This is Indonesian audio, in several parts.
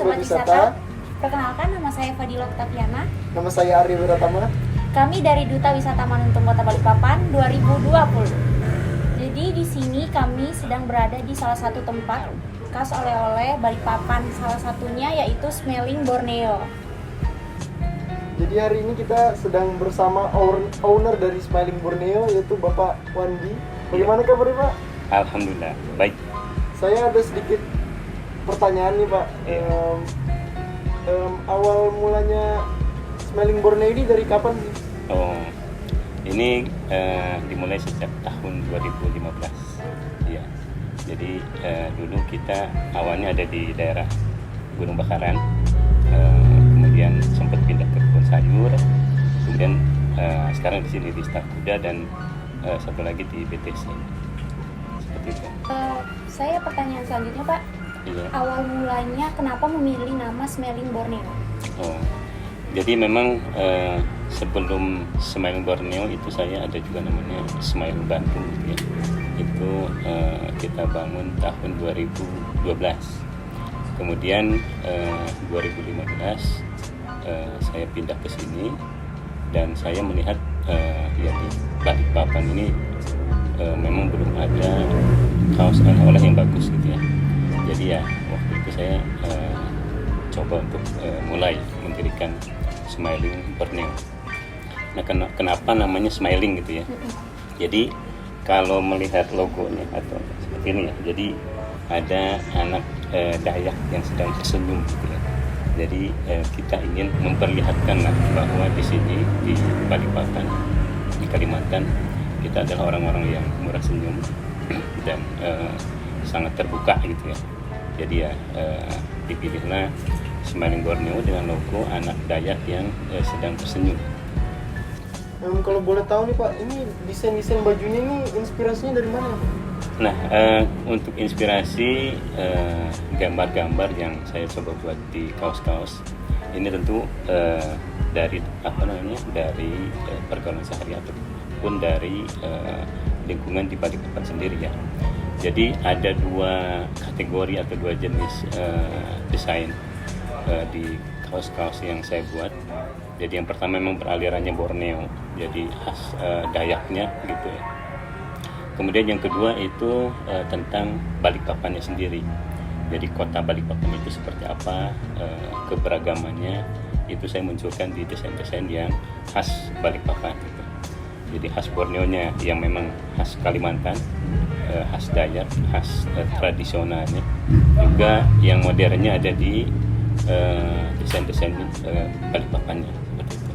Sobat Wisata. Perkenalkan, nama saya Fadila Oktaviana. Nama saya Arya Wiratama. Kami dari Duta Wisata Manuntung Kota Balikpapan 2020. Jadi di sini kami sedang berada di salah satu tempat khas oleh-oleh Balikpapan. Salah satunya yaitu Smelling Borneo. Jadi hari ini kita sedang bersama owner dari Smelling Borneo, yaitu Bapak Wandi. Bagaimana kabarnya, Pak? Alhamdulillah, baik. Saya ada sedikit pertanyaan nih, Pak. Awal mulanya Smelling Borneo ini dari kapan sih? Oh, ini dimulai sejak tahun 2015. Ya, jadi dulu kita awalnya ada di daerah Gunung Bakaran, kemudian sempat pindah ke kebun sayur, kemudian sekarang di sini di Star Kuda dan satu lagi di BTC. Seperti itu. Saya pertanyaan selanjutnya, Pak. Iya. Awal mulanya kenapa memilih nama Smelling Borneo? Oh, jadi memang sebelum Smelling Borneo itu saya ada juga namanya Smelling Bandung gitu ya. Itu kita bangun tahun 2012. Kemudian 2015 saya pindah ke sini dan saya melihat ya di Balikpapan ini memang belum ada kaos oleh-oleh yang bagus gitu ya. Jadi ya waktu itu saya coba untuk mulai mendirikan Smelling Borneo. Nah, kenapa namanya Smiling gitu ya? Jadi kalau melihat logonya atau seperti ini ya, jadi ada anak Dayak yang sedang tersenyum gitu ya. Jadi kita ingin memperlihatkan lah bahwa di sini di Balikpapan, di Kalimantan, kita adalah orang-orang yang murah senyum dan sangat terbuka gitu ya. Jadi ya dipilihlah Smelling Borneo dengan logo anak Dayak yang sedang tersenyum. Kalau boleh tahu nih, Pak, ini desain bajunya ini inspirasinya dari mana, Pak? Nah, untuk inspirasi gambar-gambar yang saya coba buat di kaos-kaos ini tentu dari dari pergaulan sehari ataupun dari lingkungan di Balikpapan sendiri ya. Jadi ada dua kategori atau dua jenis desain di kaos-kaos yang saya buat. Jadi yang pertama memang beralirannya Borneo, jadi khas Dayaknya gitu ya. Kemudian yang kedua itu tentang Balikpapannya sendiri. Jadi kota Balikpapan itu seperti apa, keberagamannya itu saya munculkan di desain-desain yang khas Balikpapan gitu. Jadi khas Borneonya yang memang khas Kalimantan, khas Dayak, khas tradisionalnya. Juga yang modernnya ada di desain-desain Balikpapannya seperti itu.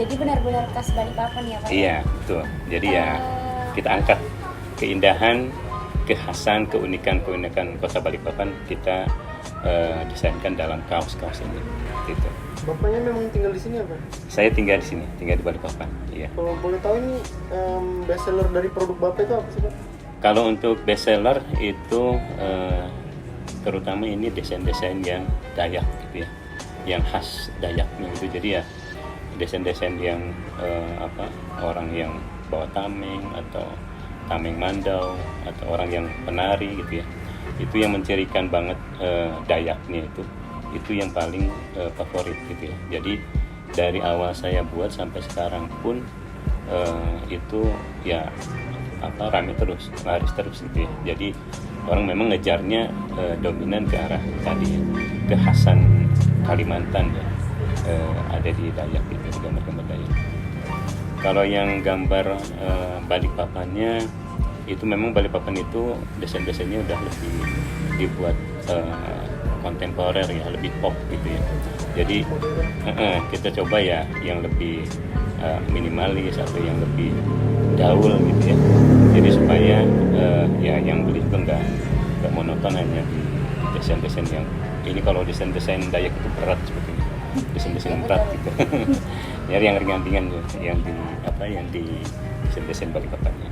Jadi benar-benar khas Balikpapan ya, Pak? Iya, betul. Jadi ya kita angkat keindahan, kekhasan, keunikan kota Balikpapan kita desainkan dalam kaos-kaos ini. Gitu. Bapaknya memang tinggal di sini apa? Saya tinggal di sini, tinggal di Balikpapan. Iya. Kalau boleh tahu ini best seller dari produk Bapak itu apa sih, Pak? Kalau untuk best seller itu terutama ini desain-desain yang Dayak gitu ya, yang khas Dayaknya gitu. Jadi ya desain-desain yang orang yang bawa tameng atau tameng mandau atau orang yang penari gitu ya, itu yang mencirikan banget Dayaknya itu yang paling favorit gitu ya. Jadi dari awal saya buat sampai sekarang pun itu ya rame terus, laris terus gitu ya. Jadi orang memang ngejarnya dominan ke arah tadi ya, kekhasan Kalimantan ya, ada di Dayak gitu, gambar-gambar Dayak. Kalau yang gambar Balikpapannya itu memang Balikpapan itu desain-desainnya udah lebih dibuat kontemporer ya, lebih pop gitu ya. Jadi kita coba ya yang lebih minimalis atau yang lebih gaul gitu ya. Jadi supaya ya yang beli itu nggak monoton hanya di desain-desain yang ini. Kalau desain-desain Dayak itu berat sebetulnya, desain-desain berat gitu. Ya yang ringan-ringan yang di desain-desain Balikpapannya.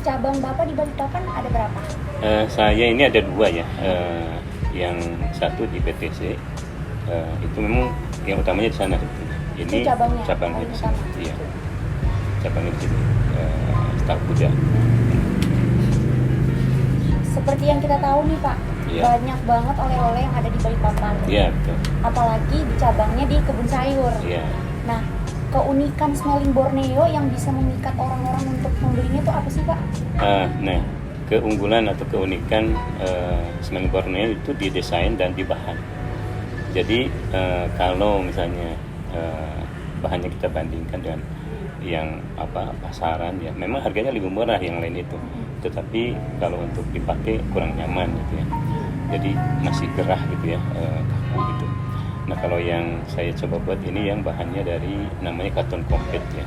Cabang Bapak di Balikpapan ada berapa? Saya ini ada dua ya. Yang satu di BTC, itu memang yang utamanya di sana. Ini cabangnya di sini. Iya. Cabangnya di sini. Star Kuda. Seperti yang kita tahu nih, Pak, Iya. banyak banget oleh-oleh yang ada di Balikpapan. Iya, betul. Apalagi di cabangnya di kebun sayur. Iya. Nah, keunikan Smelling Borneo yang bisa memikat orang-orang untuk membelinya itu apa sih, Pak? Nah, keunggulan atau keunikan Smelling Borneo itu di desain dan di bahan. Jadi kalau misalnya bahannya kita bandingkan dengan yang pasaran ya, memang harganya lebih murah yang lain itu. Tetapi kalau untuk dipakai kurang nyaman gitu ya. Jadi masih gerah gitu ya, kaku gitu. Nah, kalau yang saya coba buat ini yang bahannya dari namanya Katon Kompet ya.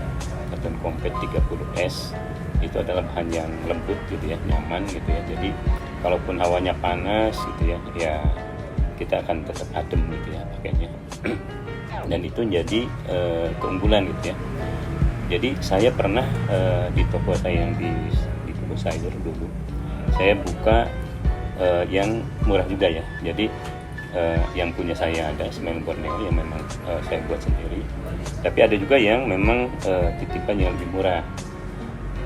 Katon Kompet 30S itu adalah bahan yang lembut gitu ya, nyaman gitu ya. Jadi kalaupun hawanya panas gitu ya kita akan tetap adem gitu ya pakainya. Dan itu jadi keunggulan gitu ya. Jadi saya pernah di toko saya yang di kebun sayur dulu, saya buka yang murah juga ya. Jadi yang punya saya ada Smelling Borneo yang memang saya buat sendiri. Tapi ada juga yang memang titipan yang lebih murah.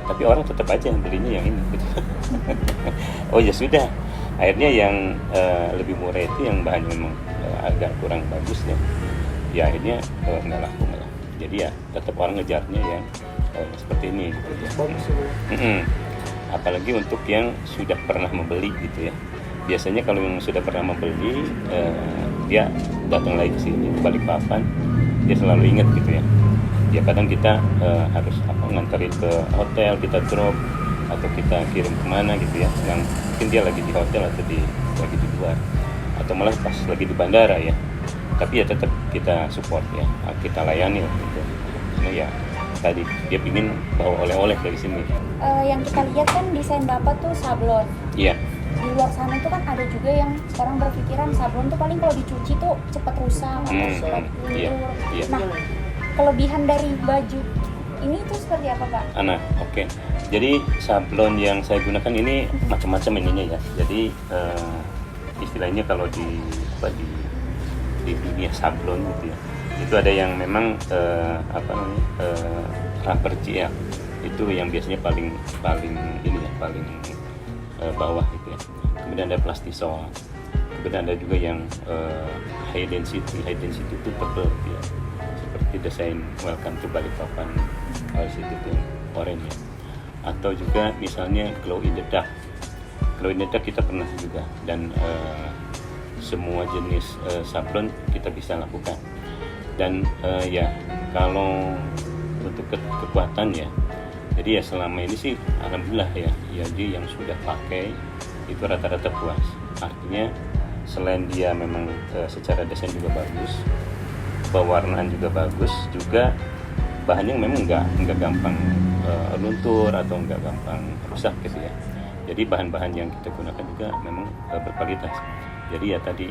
Tapi orang tetap aja belinya yang ini. Gitu. Oh ya sudah. Akhirnya yang lebih murah itu yang bahannya memang agak kurang bagus ya. Ya akhirnya nggak laku malah. Jadi ya tetap orang ngejarnya yang seperti ini. Gitu ya. Bagus ya. Apalagi untuk yang sudah pernah membeli gitu ya. Biasanya kalau yang sudah pernah membeli, dia datang lagi ke sini ke Balikpapan, dia selalu ingat gitu ya. Ya kadang kita harus nganterin ke hotel, kita drop atau kita kirim kemana gitu ya. Yang mungkin dia lagi di hotel atau lagi di luar, atau malah pas lagi di bandara ya. Tapi ya tetap kita support ya, kita layani gitu. Karena ya tadi dia ingin bawa oleh-oleh dari sini. Yang kita lihat kan desain Bapak tuh sablon. Iya. Di luar sana itu kan ada juga yang sekarang berpikiran sablon tuh paling kalau dicuci tuh cepat rusak atau cepat luntur. Iya. Nah, kelebihan dari baju ini tuh seperti apa, Pak? Oke. Jadi sablon yang saya gunakan ini macam-macam ininya ya. Jadi istilahnya kalau di dunia sablon gitu ya, itu ada yang memang rubber gel itu yang biasanya paling ini ya, paling bawah gitu ya. Kemudian ada plastisol, kemudian ada juga yang high density itu tebal gitu ya, seperti desain Welcome to Balikpapan itu yang orange ya. Atau juga misalnya glow in the dark kita pernah juga, dan semua jenis sablon kita bisa lakukan. Dan ya kalau untuk kekuatan ya, jadi ya selama ini sih alhamdulillah ya dia yang sudah pakai itu rata-rata puas. Artinya selain dia memang secara desain juga bagus, pewarnaan juga bagus, juga bahannya memang nggak gampang luntur atau nggak gampang rusak gitu ya. Jadi bahan-bahan yang kita gunakan juga memang berkualitas. Jadi ya tadi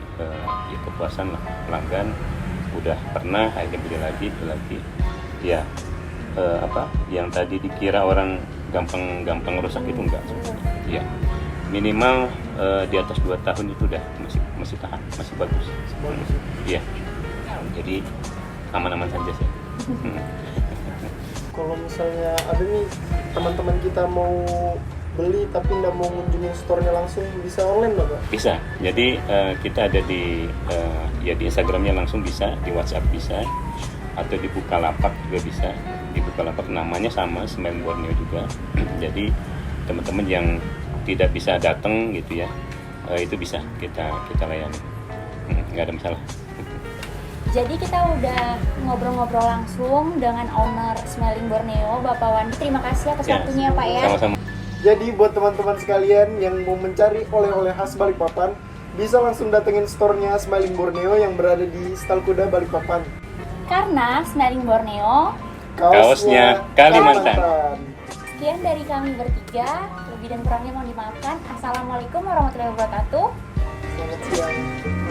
ya kepuasan lah, pelanggan udah pernah akhirnya beli lagi ya. Yang tadi dikira orang gampang rusak itu enggak. Ya minimal di atas 2 tahun itu udah masih tahan, masih bagus. Iya. Jadi aman-aman saja sih. Kalau misalnya ada nih teman-teman kita mau beli tapi nggak mau ngunjungin store-nya langsung, bisa online nggak, Pak? Bisa. Jadi kita ada di Instagramnya langsung bisa, di WhatsApp bisa, atau di Bukalapak juga bisa. Di Bukalapak namanya sama, Smelling Borneo juga. Jadi teman-teman yang tidak bisa datang gitu ya, itu bisa kita layani. Nggak ada masalah. Jadi kita udah ngobrol-ngobrol langsung dengan owner Smelling Borneo, Bapak Wandi. Terima kasih atas waktunya, Pak ya. Sama-sama. Jadi buat teman-teman sekalian yang mau mencari oleh-oleh khas Balikpapan, bisa langsung datengin store-nya Smelling Borneo yang berada di Stal Kuda Balikpapan. Karena Smelling Borneo, kaosnya Kalimantan. Sekian dari kami bertiga, lebih dan kurangnya mohon dimaafkan. Assalamualaikum warahmatullahi wabarakatuh. Selamat siang.